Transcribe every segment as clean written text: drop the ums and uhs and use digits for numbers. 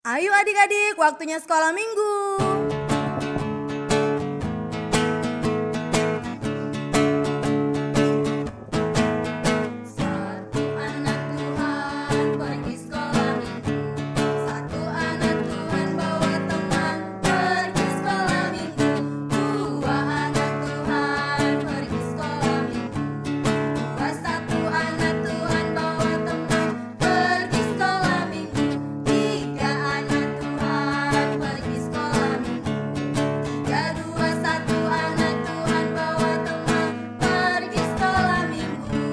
Ayo adik-adik, waktunya sekolah minggu. Satu anak Tuhan pergi sekolah minggu. Satu anak Tuhan bawa teman pergi sekolah minggu. Dua anak Tuhan pergi sekolah minggu. Satu anak Tuhan bawa teman pergi sekolah minggu. Tiga anak Tuhan pergi sekolah minggu. Tiga, dua, satu anak Tuhan bawa teman pergi sekolah minggu.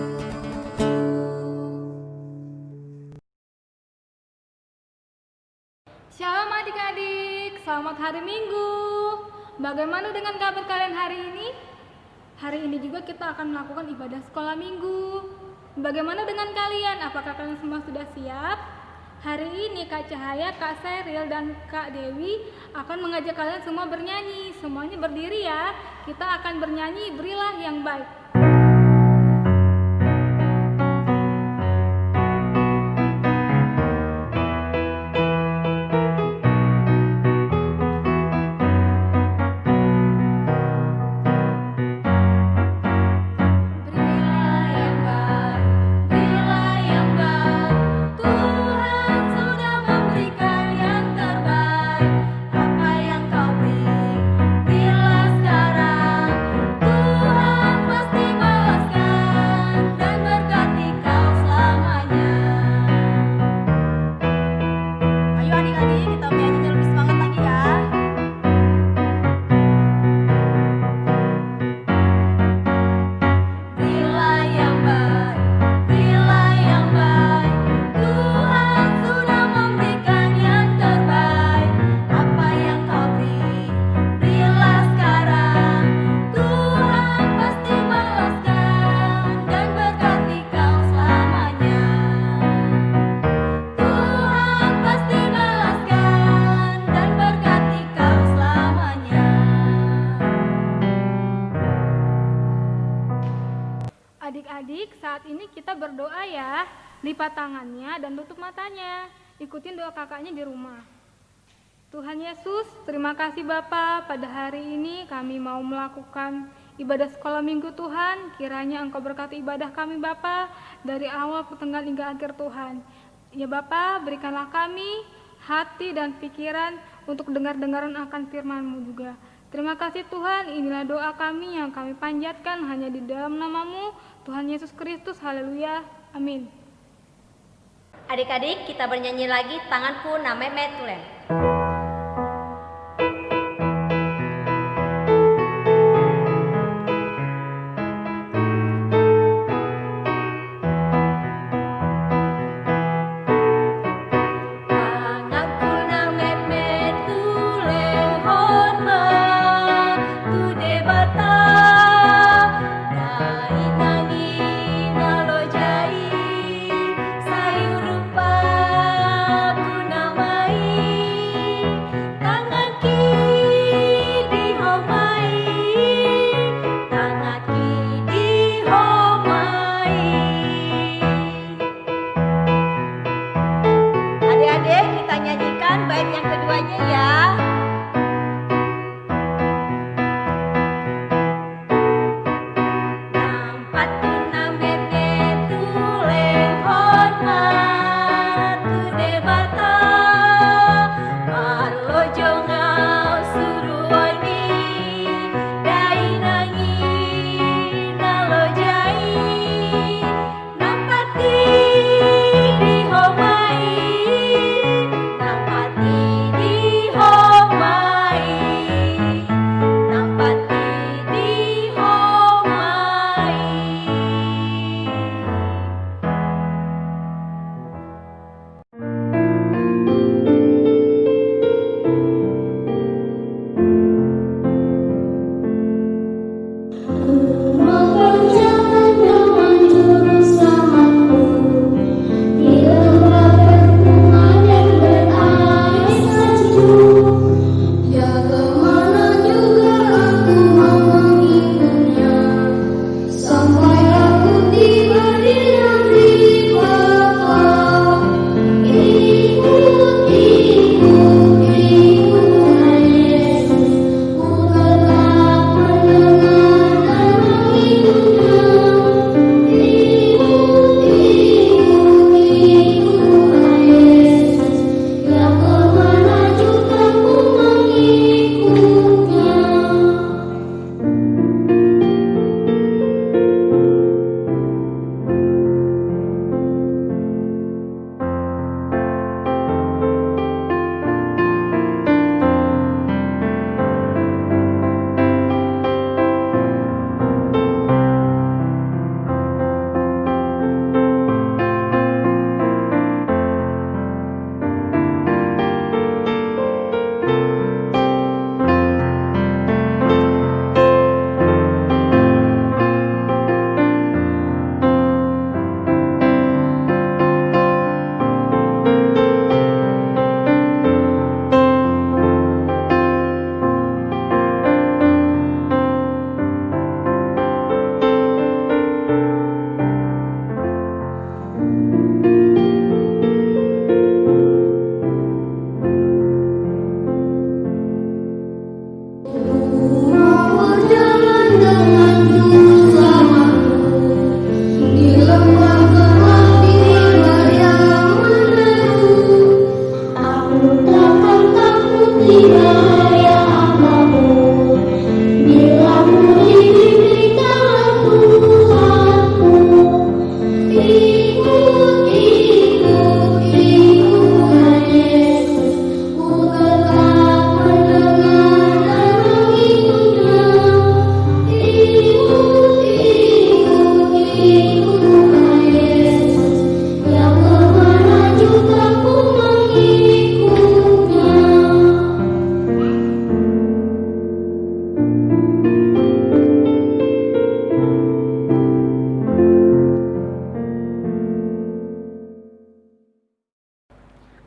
Shalom adik-adik, selamat hari Minggu. Bagaimana dengan kabar kalian hari ini? Hari ini juga kita akan melakukan ibadah sekolah minggu. Bagaimana dengan kalian? Apakah kalian semua sudah siap? Hari ini Kak Cahaya, Kak Seril, dan Kak Dewi akan mengajak kalian semua bernyanyi. Semuanya berdiri ya. Kita akan bernyanyi Berilah yang Baik. Berilah yang baik, berilah yang baik. Tuhan sudah memberikan yang terbaik. Apa yang kau beri, berilah sekarang. Tuhan pasti balaskan dan berkati kau selamanya. Ayo adik-adik, kita menyanyinya lebih semangat lagi ya. Berilah yang baik, berilah yang baik. Tuhan sudah memberikan yang terbaik. Apa yang kau beri, berilah sekarang. Tuhan pasti balaskan dan berkati kau selamanya. Tuhan pasti balaskan dan berkati kau selamanya. Adik-adik, saat ini kita berdoa ya. Lipat tangannya dan tutup matanya. Ikutin doa kakaknya di rumah. Tuhan Yesus, terima kasih Bapa. Pada hari ini kami mau melakukan ibadah sekolah minggu Tuhan. Kiranya Engkau berkati ibadah kami Bapa, dari awal pertengahan hingga akhir Tuhan. Ya Bapa, berikanlah kami hati dan pikiran untuk dengar-dengaran akan firman-Mu juga. Terima kasih Tuhan, inilah doa kami yang kami panjatkan hanya di dalam nama-Mu, Tuhan Yesus Kristus. Haleluya. Amin. Adik-adik, kita bernyanyi lagi Tanganku Nameme Tulen. Tanganku nameme tuleng horma tu debata dai nangi nalojai sayur rupa ku namai tangan kiri homai tangan kiri homai. Adik-adik, kita nyanyikan bait yang keduanya ya. Nampat tunamete tuleng hormat tu debata marlojo ngau suruoni dai nangi nalojai nampati di homai nampati di homai.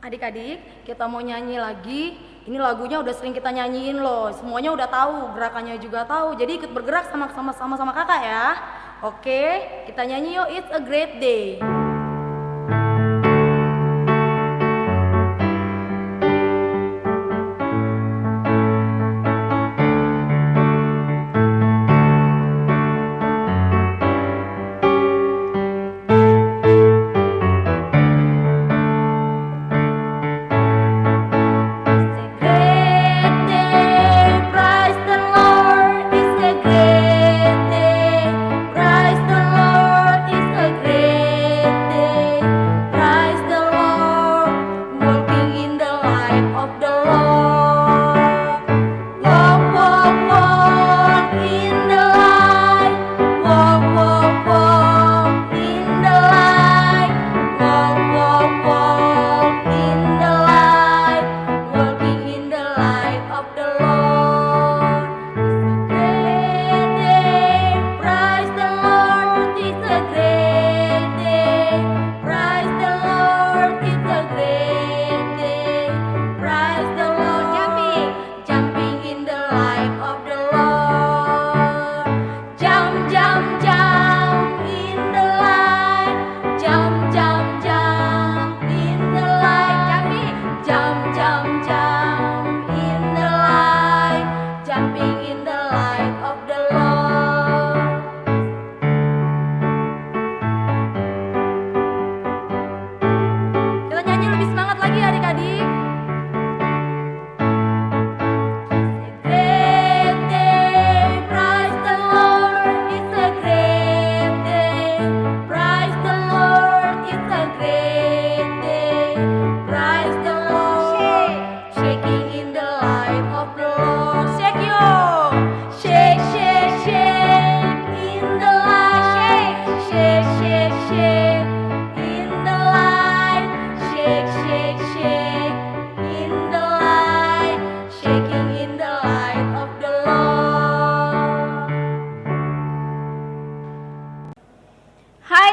Adik-adik, kita mau nyanyi lagi. Ini lagunya udah sering kita nyanyiin loh. Semuanya udah tahu, gerakannya juga tahu. Jadi ikut bergerak sama kakak ya. Oke, kita nyanyi yuk. It's a great day.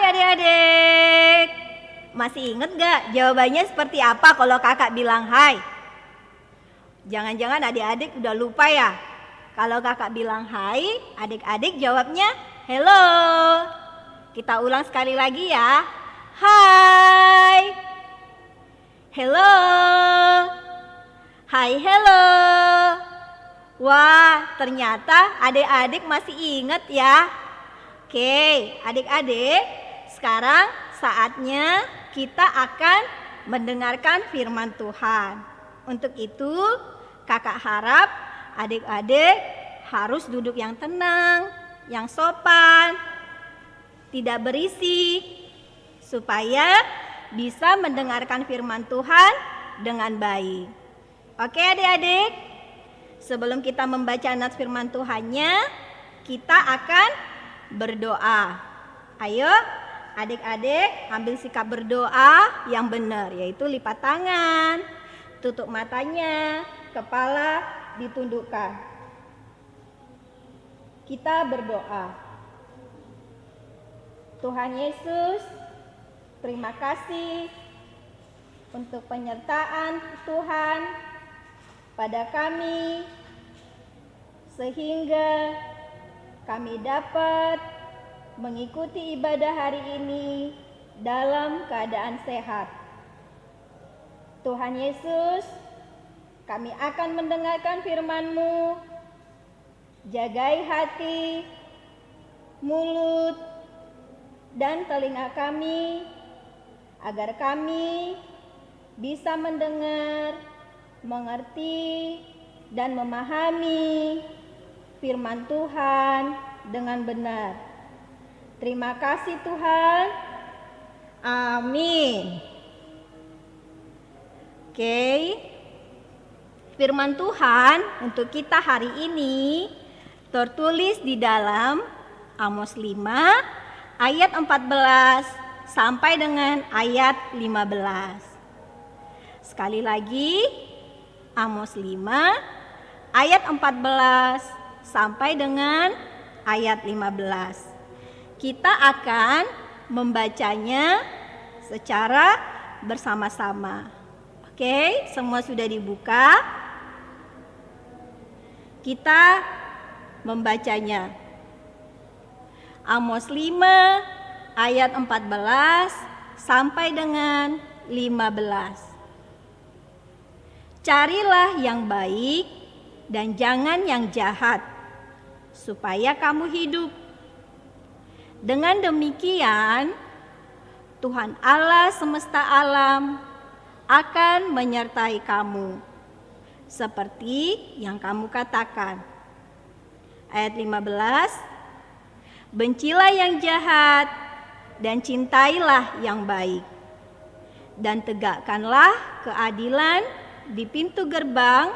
Adik-adik, masih inget gak jawabannya seperti apa kalau kakak bilang hai? Jangan-jangan adik-adik udah lupa ya? Kalau kakak bilang hai, adik-adik jawabnya hello. Kita ulang sekali lagi ya. Hai. Hello. Hai, hello. Wah, ternyata adik-adik masih inget ya. Oke, adik-adik, sekarang saatnya kita akan mendengarkan firman Tuhan. Untuk itu, kakak harap adik-adik harus duduk yang tenang, yang sopan, tidak berisik, supaya bisa mendengarkan firman Tuhan dengan baik. Oke adik-adik, sebelum kita membaca nats firman Tuhannya, kita akan berdoa. Ayo adik-adik ambil sikap berdoa yang benar, yaitu lipat tangan, tutup matanya, kepala ditundukkan. Kita berdoa. Tuhan Yesus, terima kasih untuk penyertaan Tuhan pada kami, sehingga kami dapat mengikuti ibadah hari ini dalam keadaan sehat. Tuhan Yesus, kami akan mendengarkan firman-Mu. Jagai hati, mulut, dan telinga kami, agar kami bisa mendengar, mengerti, dan memahami firman Tuhan dengan benar. Terima kasih Tuhan. Amin. Oke. Firman Tuhan untuk kita hari ini tertulis di dalam Amos 5 ayat 14 sampai dengan ayat 15. Sekali lagi, Amos 5 ayat 14 sampai dengan ayat 15. Kita akan membacanya secara bersama-sama. Oke, semua sudah dibuka. Kita membacanya. Amos 5 ayat 14 sampai dengan 15. Carilah yang baik dan jangan yang jahat, supaya kamu hidup. Dengan demikian, Tuhan Allah semesta alam akan menyertai kamu, seperti yang kamu katakan. Ayat 15, bencilah yang jahat dan cintailah yang baik, dan tegakkanlah keadilan di pintu gerbang.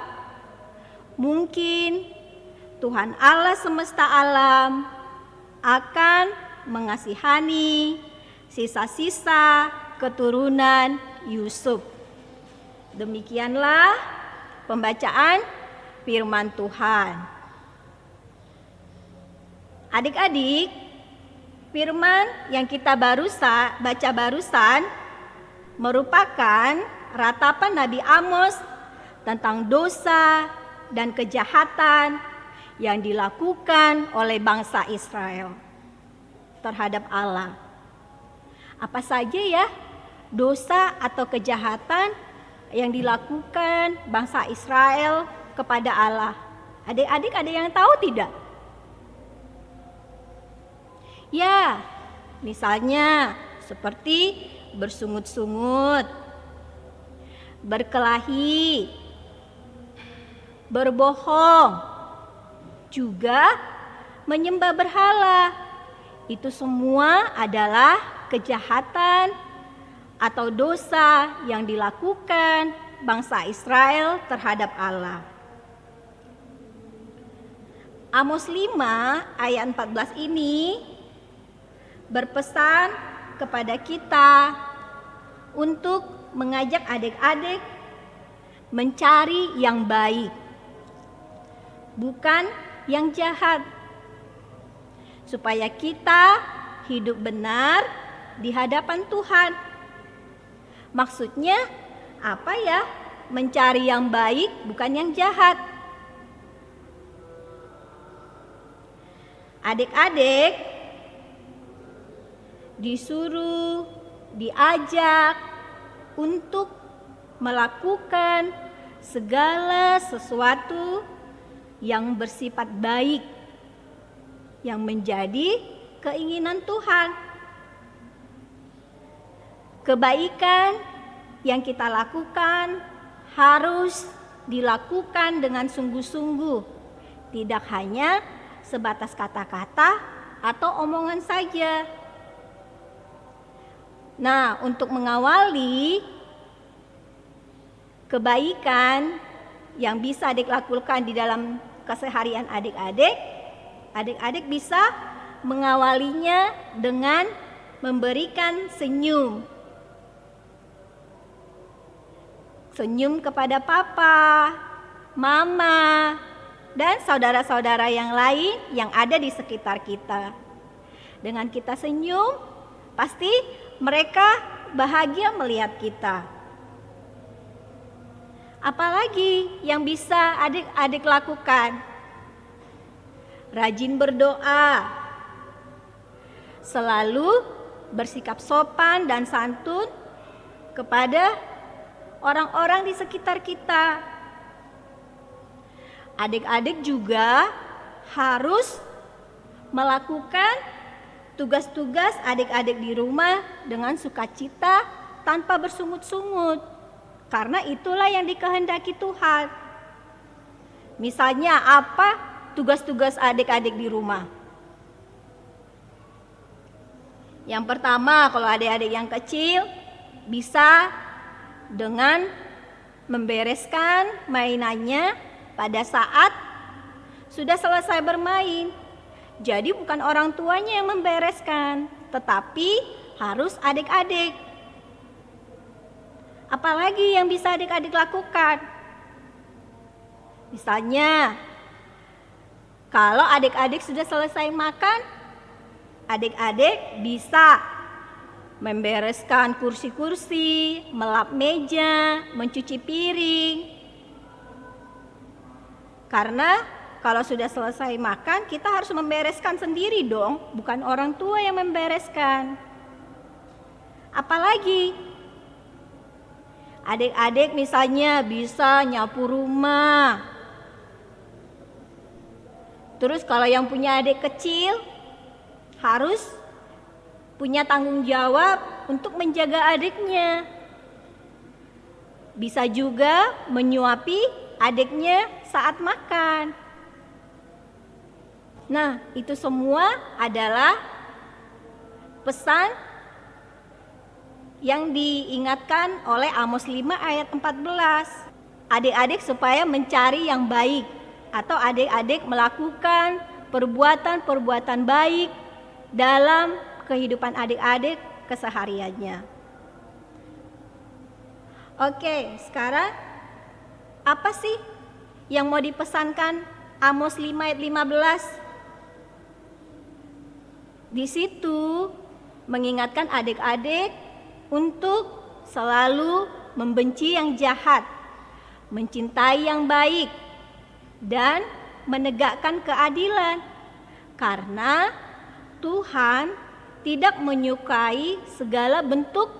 Mungkin Tuhan Allah semesta alam akan mengasihani sisa-sisa keturunan Yusuf. Demikianlah pembacaan firman Tuhan. Adik-adik, firman yang kita baca barusan merupakan ratapan Nabi Amos tentang dosa dan kejahatan yang dilakukan oleh bangsa Israel terhadap Allah. Apa saja ya dosa atau kejahatan yang dilakukan bangsa Israel kepada Allah? Adik-adik ada yang tahu tidak? Ya, misalnya seperti bersungut-sungut, berkelahi, berbohong, juga menyembah berhala. Itu semua adalah kejahatan atau dosa yang dilakukan bangsa Israel terhadap Allah. Amos 5 ayat 14 ini berpesan kepada kita untuk mengajak adik-adik mencari yang baik, bukan yang jahat, supaya kita hidup benar di hadapan Tuhan. Maksudnya apa ya? Mencari yang baik, bukan yang jahat. Adik-adik disuruh, diajak untuk melakukan segala sesuatu yang bersifat baik, yang menjadi keinginan Tuhan. Kebaikan yang kita lakukan harus dilakukan dengan sungguh-sungguh, tidak hanya sebatas kata-kata atau omongan saja. Nah, untuk mengawali kebaikan yang bisa adik lakukan di dalam keseharian adik-adik, adik-adik bisa mengawalinya dengan memberikan senyum. Senyum kepada papa, mama, dan saudara-saudara yang lain yang ada di sekitar kita. Dengan kita senyum, pasti mereka bahagia melihat kita. Apalagi yang bisa adik-adik lakukan? Rajin berdoa, selalu bersikap sopan dan santun kepada orang-orang di sekitar kita. Adik-adik juga harus melakukan tugas-tugas adik-adik di rumah dengan sukacita tanpa bersungut-sungut, karena itulah yang dikehendaki Tuhan. Misalnya apa tugas-tugas adik-adik di rumah? Yang pertama, kalau adik-adik yang kecil bisa dengan membereskan mainannya pada saat sudah selesai bermain. Jadi bukan orang tuanya yang membereskan, tetapi harus adik-adik. Apalagi yang bisa adik-adik lakukan? Misalnya, kalau adik-adik sudah selesai makan, adik-adik bisa membereskan kursi-kursi, melap meja, mencuci piring. Karena kalau sudah selesai makan, kita harus membereskan sendiri dong, bukan orang tua yang membereskan. Apalagi adik-adik misalnya bisa nyapu rumah. Terus kalau yang punya adik kecil harus punya tanggung jawab untuk menjaga adiknya. Bisa juga menyuapi adiknya saat makan. Nah, itu semua adalah pesan yang diingatkan oleh Amos 5 ayat 14. Adik-adik supaya mencari yang baik, atau adik-adik melakukan perbuatan-perbuatan baik dalam kehidupan adik-adik kesehariannya. Oke, sekarang apa sih yang mau dipesankan Amos 5 ayat 15? Di situ mengingatkan adik-adik untuk selalu membenci yang jahat, mencintai yang baik, dan menegakkan keadilan. Karena Tuhan tidak menyukai segala bentuk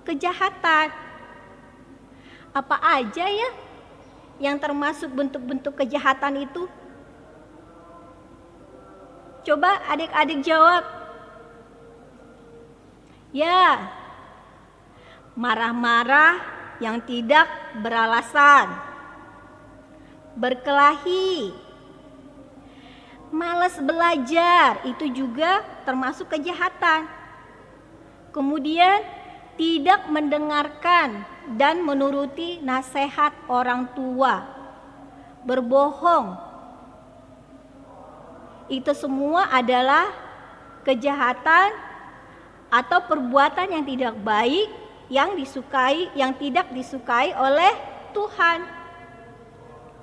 kejahatan. Apa aja ya yang termasuk bentuk-bentuk kejahatan itu? Coba adik-adik jawab. Ya, marah-marah yang tidak beralasan, berkelahi, malas belajar, itu juga termasuk kejahatan. Kemudian tidak mendengarkan dan menuruti nasihat orang tua, berbohong. Itu semua adalah kejahatan atau perbuatan yang tidak baik yang tidak disukai oleh Tuhan.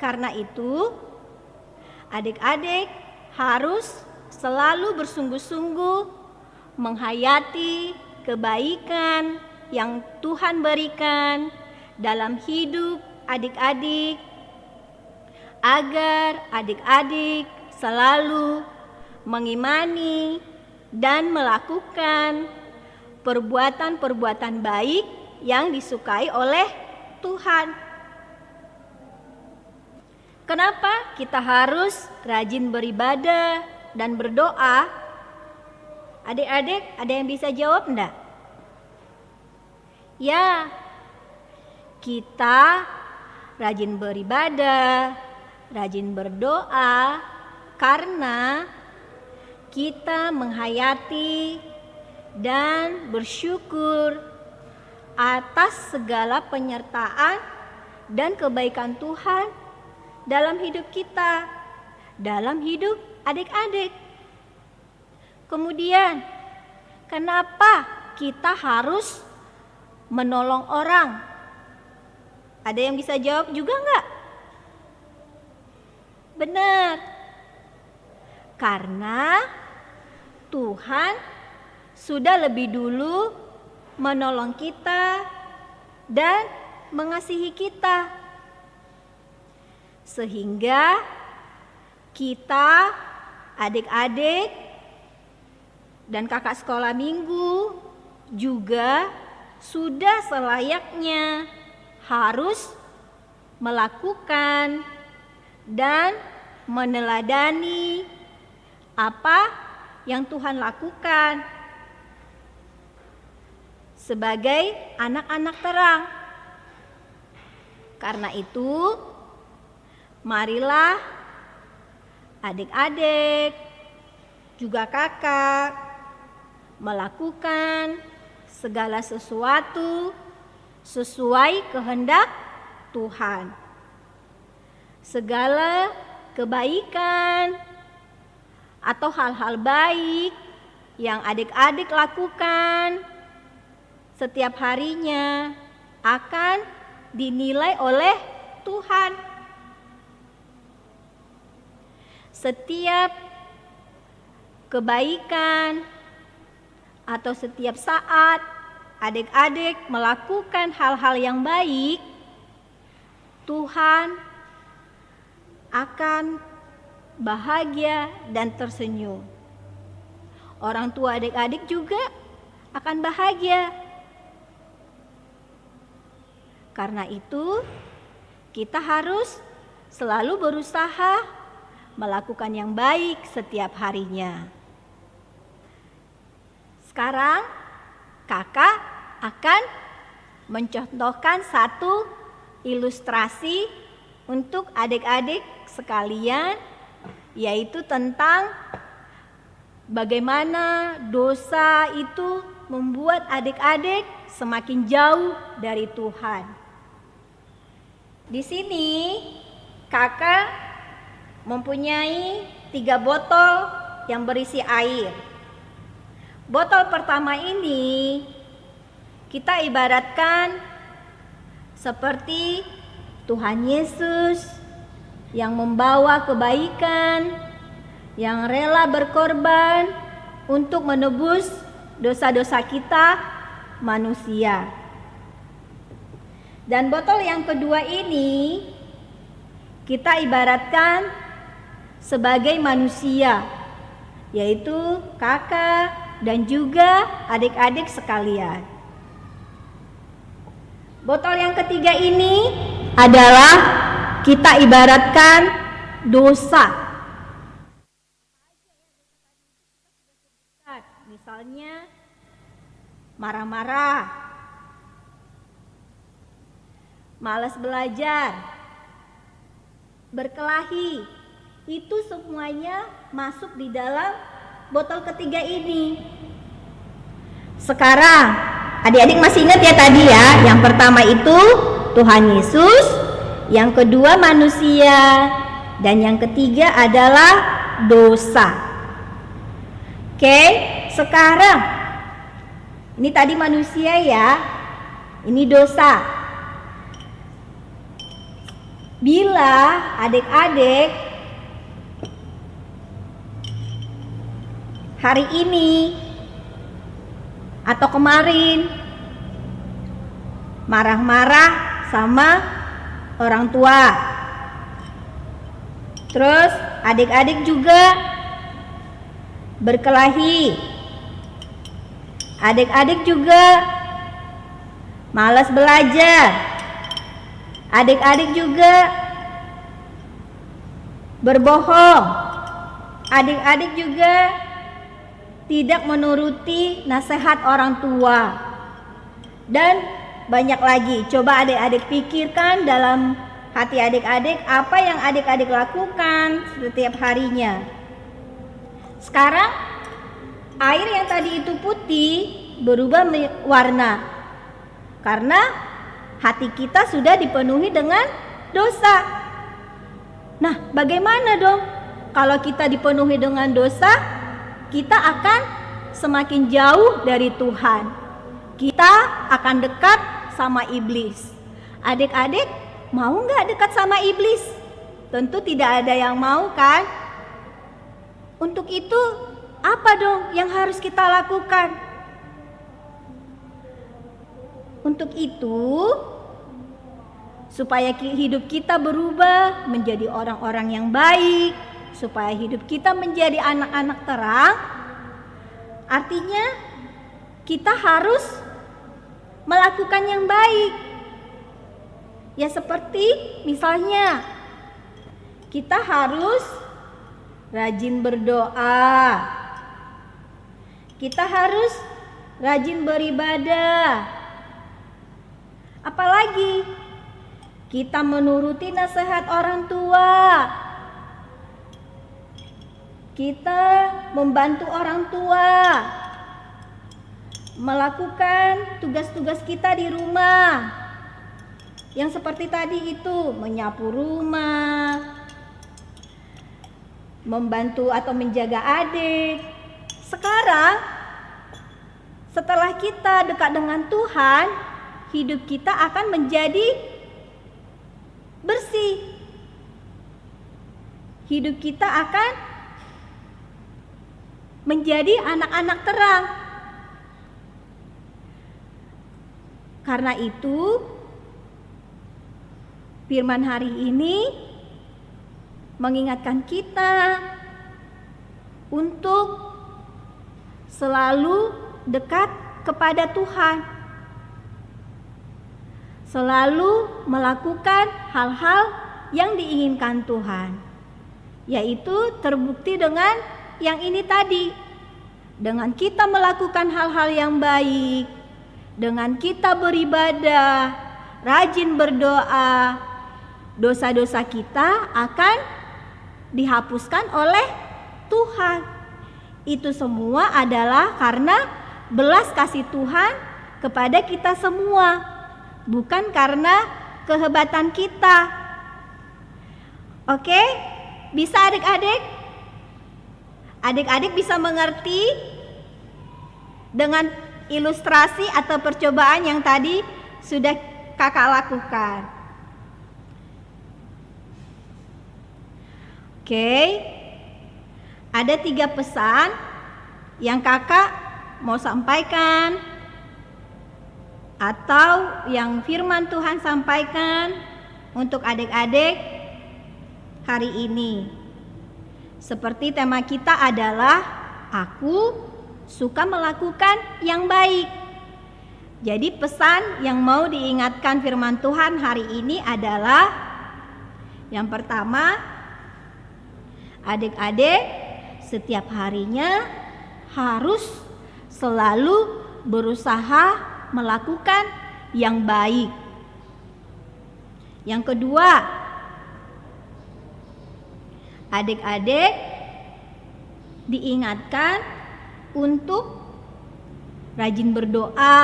Karena itu, adik-adik harus selalu bersungguh-sungguh menghayati kebaikan yang Tuhan berikan dalam hidup adik-adik, agar adik-adik selalu mengimani dan melakukan perbuatan-perbuatan baik yang disukai oleh Tuhan. Kenapa kita harus rajin beribadah dan berdoa? Adik-adik, ada yang bisa jawab enggak? Ya, kita rajin beribadah, rajin berdoa karena kita menghayati dan bersyukur atas segala penyertaan dan kebaikan Tuhan dalam hidup kita, dalam hidup adik-adik. Kemudian, kenapa kita harus menolong orang? Ada yang bisa jawab juga enggak? Benar. Karena Tuhan sudah lebih dulu menolong kita dan mengasihi kita. Sehingga kita, adik-adik dan kakak sekolah minggu juga sudah selayaknya harus melakukan dan meneladani apa yang Tuhan lakukan sebagai anak-anak terang. Karena itu, marilah adik-adik, juga kakak, melakukan segala sesuatu sesuai kehendak Tuhan. Segala kebaikan atau hal-hal baik yang adik-adik lakukan setiap harinya akan dinilai oleh Tuhan. Setiap kebaikan atau setiap saat adik-adik melakukan hal-hal yang baik, Tuhan akan bahagia dan tersenyum. Orang tua adik-adik juga akan bahagia. Karena itu, kita harus selalu berusaha melakukan yang baik setiap harinya. Sekarang, kakak akan mencontohkan satu ilustrasi untuk adik-adik sekalian, yaitu tentang bagaimana dosa itu membuat adik-adik semakin jauh dari Tuhan. Di sini kakak mempunyai 3 botol yang berisi air. Botol pertama ini kita ibaratkan seperti Tuhan Yesus yang membawa kebaikan, yang rela berkorban untuk menebus dosa-dosa kita manusia. Dan botol yang kedua ini kita ibaratkan sebagai manusia, yaitu kakak dan juga adik-adik sekalian. Botol yang ketiga ini adalah kita ibaratkan dosa. Misalnya marah-marah, malas belajar, berkelahi, itu semuanya masuk di dalam botol ketiga ini. Sekarang adik-adik masih ingat ya tadi ya, yang pertama itu Tuhan Yesus, yang kedua manusia, dan yang ketiga adalah dosa. Oke, sekarang ini tadi manusia ya, ini dosa. Bila adik-adik hari ini atau kemarin marah-marah sama orang tua, terus adik-adik juga berkelahi, adik-adik juga malas belajar, adik-adik juga berbohong, adik-adik juga tidak menuruti nasihat orang tua, dan banyak lagi. Coba adik-adik pikirkan dalam hati adik-adik apa yang adik-adik lakukan setiap harinya. Sekarang air yang tadi itu putih berubah warna karena hati kita sudah dipenuhi dengan dosa. Nah, bagaimana dong kalau kita dipenuhi dengan dosa? Kita akan semakin jauh dari Tuhan. Kita akan dekat sama iblis. Adik-adik mau nggak dekat sama iblis? Tentu tidak ada yang mau kan? Untuk itu apa dong yang harus kita lakukan? Untuk itu, supaya hidup kita berubah menjadi orang-orang yang baik, supaya hidup kita menjadi anak-anak terang, artinya kita harus melakukan yang baik. Ya seperti misalnya kita harus rajin berdoa, kita harus rajin beribadah, apalagi Kita menuruti nasihat orang tua. Kita membantu orang tua melakukan tugas-tugas kita di rumah. Yang seperti tadi itu, menyapu rumah, membantu atau menjaga adik. Sekarang, setelah kita dekat dengan Tuhan, hidup kita akan menjadi bersih. Hidup kita akan menjadi anak-anak terang. Karena itu, firman hari ini mengingatkan kita untuk selalu dekat kepada Tuhan, selalu melakukan hal-hal yang diinginkan Tuhan, yaitu terbukti dengan yang ini tadi. Dengan kita melakukan hal-hal yang baik, dengan kita beribadah, rajin berdoa, dosa-dosa kita akan dihapuskan oleh Tuhan. Itu semua adalah karena belas kasih Tuhan kepada kita semua, bukan karena kehebatan kita. Oke? Bisa adik-adik? Adik-adik bisa mengerti dengan ilustrasi atau percobaan yang tadi sudah kakak lakukan. Oke, ada 3 pesan yang kakak mau sampaikan atau yang firman Tuhan sampaikan untuk adik-adik hari ini. Seperti tema kita adalah aku suka melakukan yang baik. Jadi pesan yang mau diingatkan firman Tuhan hari ini adalah yang pertama, adik-adik setiap harinya harus selalu berusaha melakukan yang baik. Yang kedua, adik-adik diingatkan untuk rajin berdoa,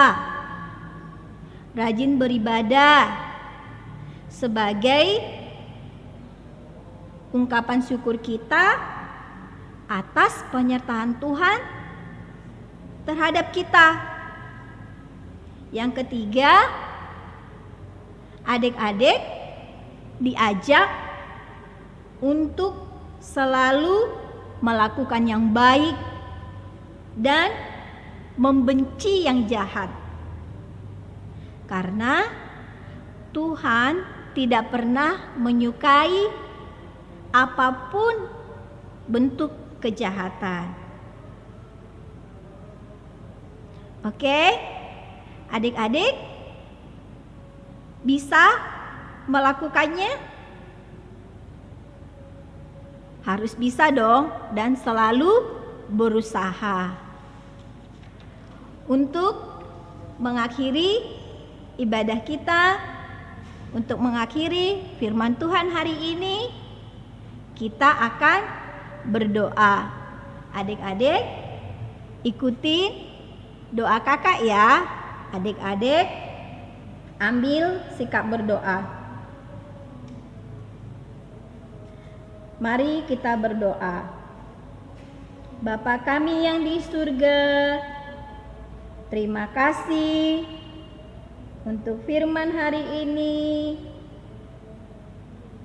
rajin beribadah sebagai ungkapan syukur kita atas penyertaan Tuhan terhadap kita. Yang ketiga, adik-adik diajak untuk selalu melakukan yang baik dan membenci yang jahat. Karena Tuhan tidak pernah menyukai apapun bentuk kejahatan. Oke, adik-adik bisa melakukannya? Harus bisa dong, dan selalu berusaha. Untuk mengakhiri ibadah kita, untuk mengakhiri firman Tuhan hari ini, kita akan berdoa. Adik-adik ikutin doa kakak ya. Adik-adik ambil sikap berdoa. Mari kita berdoa. Bapa kami yang di surga, terima kasih untuk firman hari ini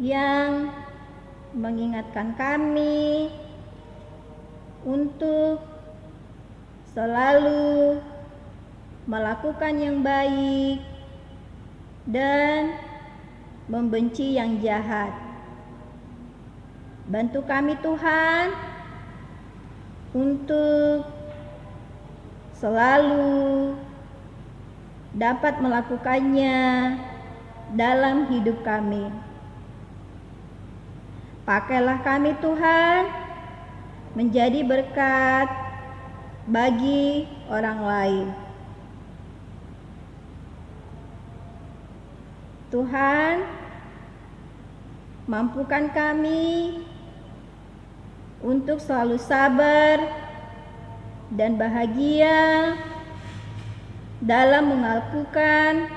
yang mengingatkan kami untuk selalu melakukan yang baik dan membenci yang jahat. Bantu kami Tuhan untuk selalu dapat melakukannya dalam hidup kami. Pakailah kami Tuhan menjadi berkat bagi orang lain. Tuhan, mampukan kami untuk selalu sabar dan bahagia dalam melakukan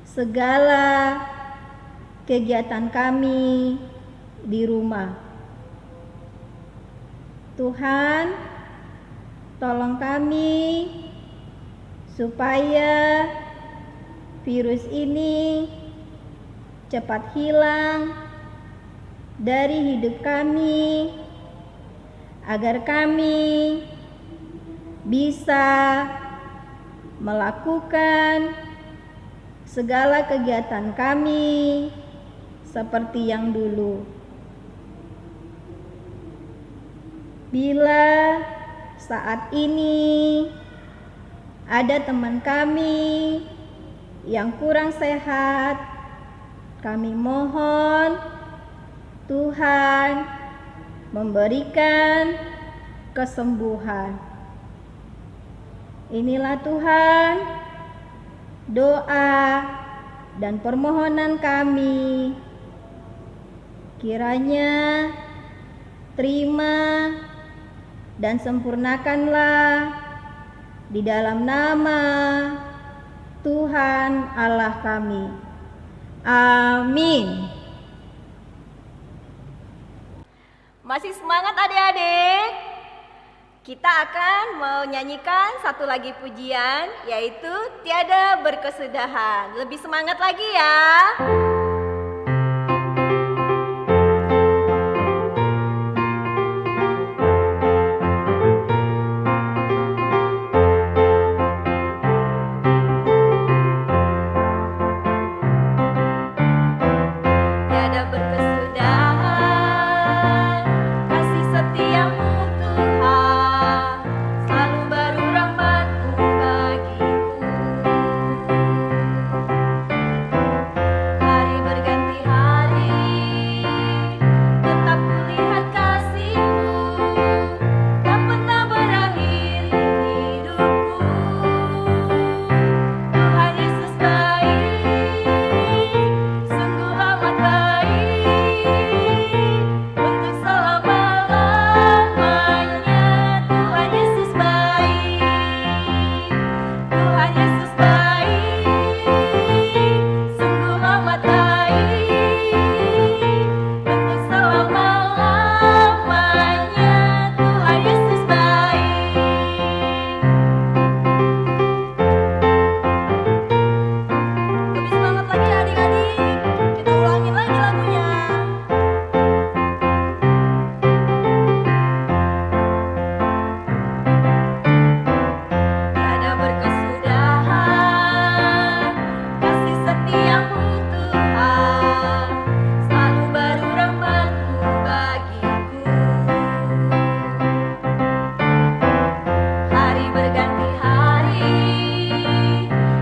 segala kegiatan kami di rumah. Tuhan, tolong kami supaya virus ini cepat hilang dari hidup kami, agar kami bisa melakukan segala kegiatan kami seperti yang dulu. Bila saat ini ada teman kami yang kurang sehat, kami mohon Tuhan memberikan kesembuhan. Inilah Tuhan doa dan permohonan kami. Kiranya terima dan sempurnakanlah di dalam nama Tuhan Allah kami. Amin. Masih semangat adik-adik? Kita akan menyanyikan satu lagi pujian, yaitu Tiada Berkesudahan. Lebih semangat lagi ya. Tiada berkesudahan kasih setiamu Tuhan, selalu baru rahmat-Mu bagiku. Hari berganti hari, tetap kulihat kasih-Mu, tak pernah berakhir di hidupku. Tuhan Yesus baik, sungguh amat baik, untuk selama-lamanya. Tuhan Yesus baik, Tuhan Yesus baik, sungguh amat baik, untuk selama-lamanya. Tuhan Yesus baik. Lebih semangat lagi adik-adik, kita ulangin lagi lagunya. Tiada berkesudahan kasih setiamu Tuhan, selalu baru rahmat-Mu bagiku. Hari berganti hari,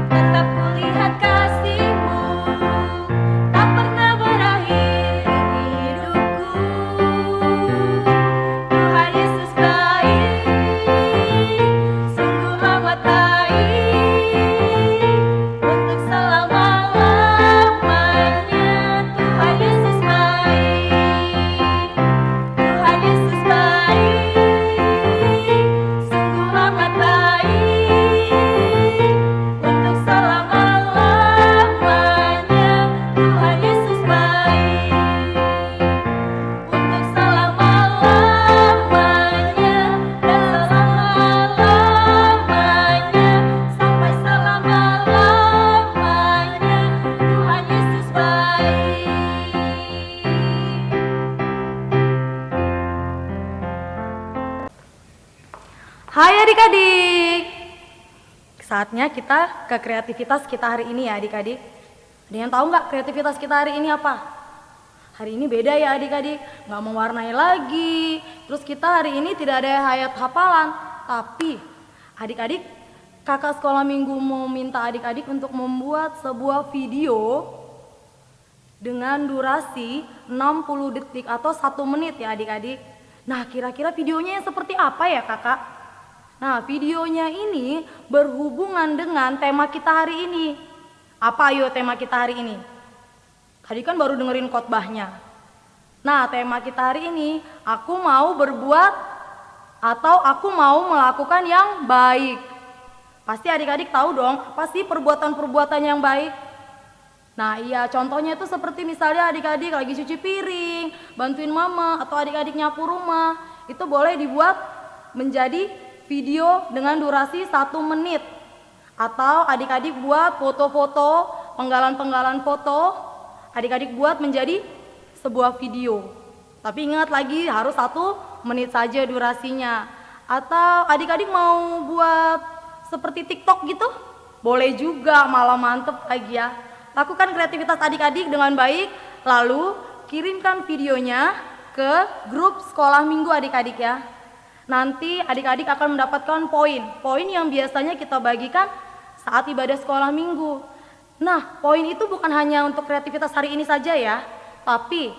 tetap kulihat kasih-Mu, tak pernah berakhir di hidupku. Tuhan Yesus baik, sungguh amat baik, untuk selama-lamanya. Tuhan Yesus baik, Tuhan Yesus baik, sungguh amat baik, untuk selama-lamanya. Tuhan Yesus baik, untuk selama-lamanya dan selama-lamanya, sampai selama-lamanya. Tuhan Yesus baik. Hai adik-adik, saatnya kita ke kreativitas kita hari ini ya adik-adik. Ada yang tahu nggak kreativitas kita hari ini apa? Hari ini beda ya adik-adik, nggak mewarnai lagi. Terus kita hari ini tidak ada hayat hafalan. Tapi adik-adik, kakak sekolah minggu mau minta adik-adik untuk membuat sebuah video dengan durasi 60 detik atau 1 menit ya adik-adik. Nah kira-kira videonya yang seperti apa ya kakak? Nah videonya ini berhubungan dengan tema kita hari ini. Apa ayo tema kita hari ini? Tadi kan baru dengerin khotbahnya. Nah, tema kita hari ini, aku mau berbuat atau aku mau melakukan yang baik. Pasti adik-adik tahu dong, pasti perbuatan-perbuatan yang baik. Nah iya, contohnya itu seperti misalnya adik-adik lagi cuci piring, bantuin mama, atau adik-adik nyapu rumah. Itu boleh dibuat menjadi video dengan durasi 1 menit. Atau adik-adik buat foto-foto, penggalan-penggalan foto, adik-adik buat menjadi sebuah video. Tapi ingat lagi harus 1 menit saja durasinya. Atau adik-adik mau buat seperti TikTok gitu? Boleh juga, malah mantep lagi ya. Lakukan kreativitas adik-adik dengan baik, lalu kirimkan videonya ke grup sekolah minggu adik-adik ya. Nanti adik-adik akan mendapatkan poin yang biasanya kita bagikan saat ibadah sekolah minggu. Nah, poin itu bukan hanya untuk kreativitas hari ini saja ya, tapi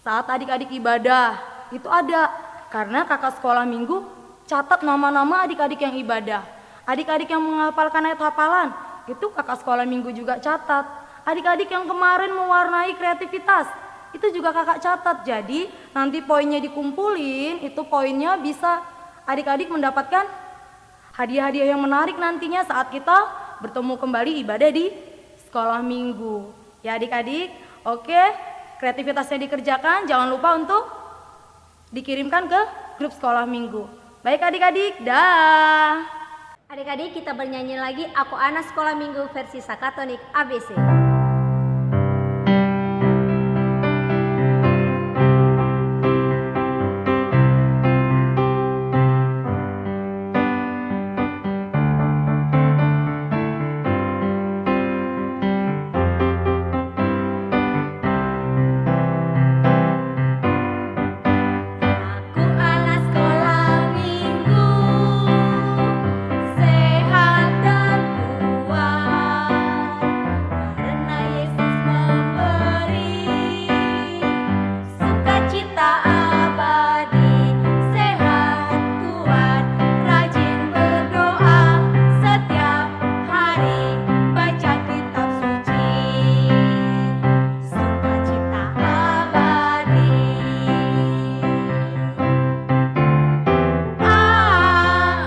saat adik-adik ibadah itu ada, karena kakak sekolah minggu catat nama-nama adik-adik yang ibadah. Adik-adik yang menghafalkan ayat hafalan, itu kakak sekolah minggu juga catat. Adik-adik yang kemarin mewarnai kreativitas, itu juga kakak catat. Jadi nanti poinnya dikumpulin, itu poinnya bisa adik-adik mendapatkan hadiah-hadiah yang menarik nantinya saat kita bertemu kembali ibadah di sekolah minggu. Ya adik-adik, oke, kreativitasnya dikerjakan, jangan lupa untuk dikirimkan ke grup sekolah minggu. Baik adik-adik, dah. Adik-adik kita bernyanyi lagi Aku Anak Sekolah Minggu versi Sakatonik ABC. Aku anak sekolah minggu, sehat dan kuat, karena Yesus memberi sukacita abadi. Sehat, kuat, rajin berdoa, setiap hari baca kitab suci, sukacita abadi.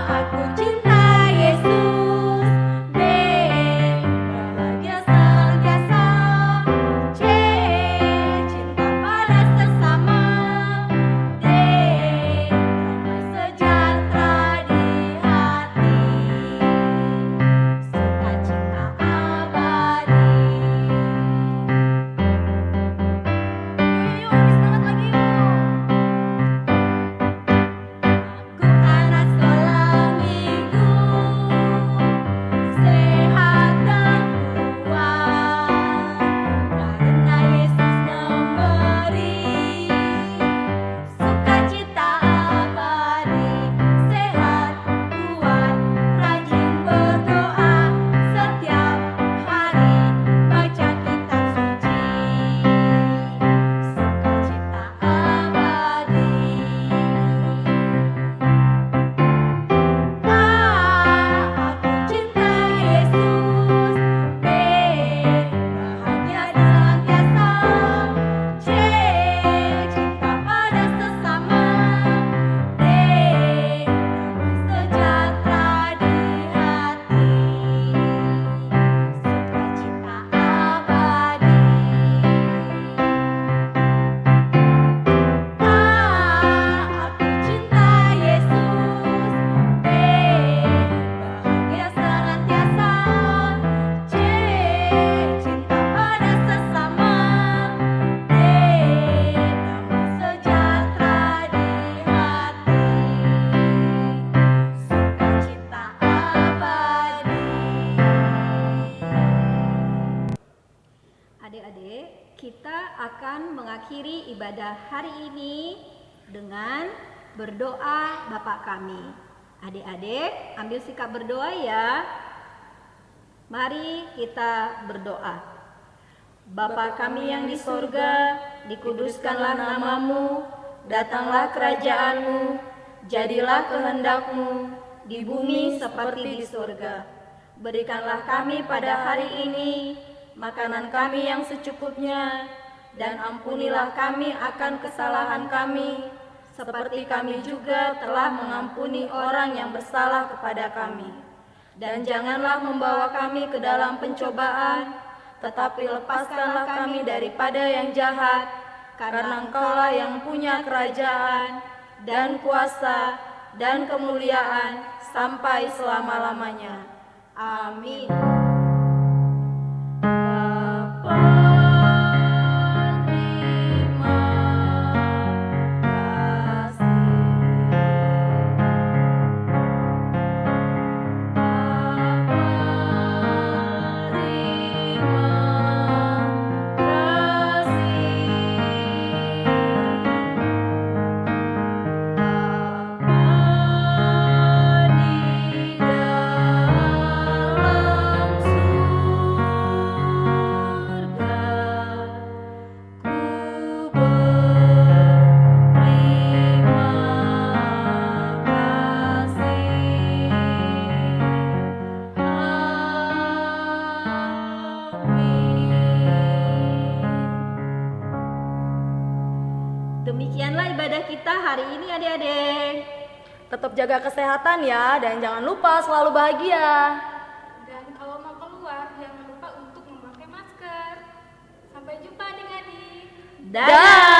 Aku cinta Yesus, B, bahagia senantiasa, C, cinta pada sesama, D, damai sejahtera di hati, sukacita abadi. Yuk, lebih semangat lagi yuk. Aku anak sekolah minggu, sehat dan kuat, karena Yesus memberi sukacita abadi. Sehat, kuat, rajin berdoa, setiap hari baca kitab suci, sukacita abadi. Aku cinta Yesus, B, bahagia senantiasa, C, cinta pada sesama, D, damai sejahtera di hati, sukacita abadi. Aku cinta Yesus, B, bahagia senantiasa, C, cinta pada sesama, D, damai sejahtera di hati, sukacita abadi. Adik-adik, kita akan mengakhiri ibadah hari ini dengan berdoa Bapa kami. Adik-adik, ambil sikap berdoa ya. Mari kita berdoa. Bapa kami yang di surga, dikuduskanlah namamu, datanglah kerajaanmu, jadilah kehendakmu di bumi seperti di surga. Berikanlah kami pada hari ini makanan kami yang secukupnya, dan ampunilah kami akan kesalahan kami, seperti kami juga telah mengampuni orang yang bersalah kepada kami. Dan janganlah membawa kami ke dalam pencobaan, tetapi lepaskanlah kami daripada yang jahat, karena Engkaulah yang punya kerajaan, dan kuasa, dan kemuliaan, sampai selama-lamanya. Amin. Bapa, terima kasih. Demikianlah ibadah kita hari ini adik-adik. Tetap jaga kesehatan ya, dan jangan lupa selalu bahagia. Dan kalau mau keluar, jangan lupa untuk memakai masker. Sampai jumpa adik-adik. Dadah!